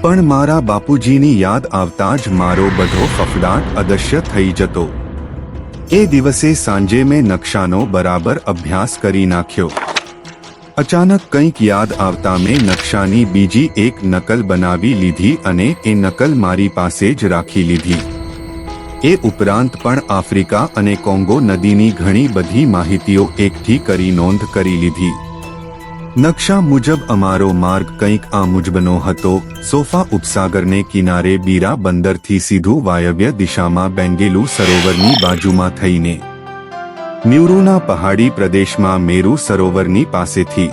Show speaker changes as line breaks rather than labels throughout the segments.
પણ મારા બાપુજીની યાદ આવતા જ મારો બધો ફફડાટ અદશ્ય થઈ જતો. એ દિવસે સાંજે મેં નકશાનો બરાબર અભ્યાસ કરી નાખ્યો. અચાનક કંઈક યાદ આવતા મેં નકશાની બીજી એક નકલ બનાવી લીધી અને એ નકલ મારી પાસે જ રાખી લીધી. એ ઉપરાંત પણ આફ્રિકા અને કોંગો નદીની ઘણી બધી માહિતીઓ એકઠી કરી નોંધ કરી લીધી. નકશા મુજબ અમારો માર્ગ કંઈક આ મુજબનો હતો. સોફા ઉપસાગરને કિનારે બીરા બંદરથી સીધું વાયવ્ય દિશામાં બેંગેલુ સરોવરની બાજુમાં થઈને ન્યુરુના પહાડી પ્રદેશમાં મેરુ સરોવરની પાસેથી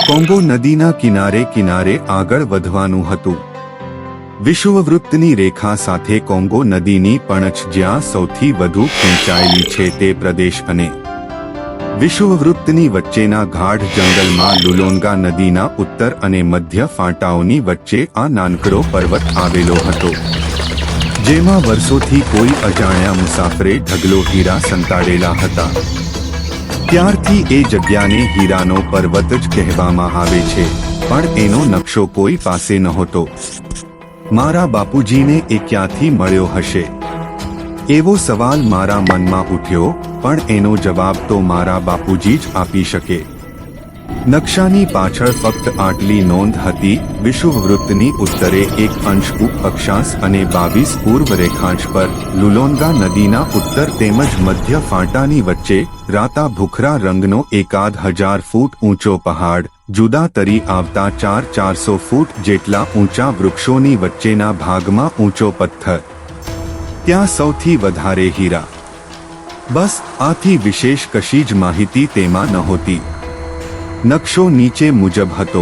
કોંગો નદીના કિનારે કિનારે આગળ વધવાનું હતું. વિષુવવૃત્તની રેખા સાથે કોંગો નદીની પણછ જ્યાં સૌથી વધુ ખેંચાયેલી છે તે પ્રદેશ અને વિષુવવૃત્તની વચ્ચેના ગાઢ જંગલમાં લુલોન્ગા નદીના ઉત્તર અને મધ્ય ફાંટાઓની વચ્ચે આ નાનકડો પર્વત આવેલો હતો, જેમાં વર્ષોથી કોઈ અજાણ્યા મુસાફરે ઢગલો હીરા સંતાડેલા હતા. ત્યારથી એ જગ્યાને હીરાનો પર્વત જ કહેવામાં આવે છે, પણ એનો નકશો કોઈ પાસે નહોતો. મારા બાપુજીને એ ક્યાંથી મળ્યો હશે? એવો સવાલ મારા મનમાં ઉઠ્યો, પણ એનો જવાબ તો મારા બાપુજી જ આપી શકે. નકશાની પાછળ ફક્ત આટલી નોંધ હતી: વિષુવવૃત્તની ઉત્તરે 1 અંશ ઉપ અક્ષાંશ અને 22 પૂર્વ રેખાંશ પર લુલોન્ગા નદીના ઉત્તર તેમજ મધ્ય ફાંટાની વચ્ચે રાતા ભૂખરા રંગનો 1000 ફૂટ ઊંચો પહાડ, જુદા તરી આવતા 400 ફૂટ જેટલા ઊંચા વૃક્ષોની વચ્ચેના ભાગમાં ઊંચો પથ્થર. ત્યાં સૌથી વધારે હીરા. બસ આથી વિશેષ કશી જ માહિતી તેમાં નહોતી. નકશો નીચે મુજબ હતો.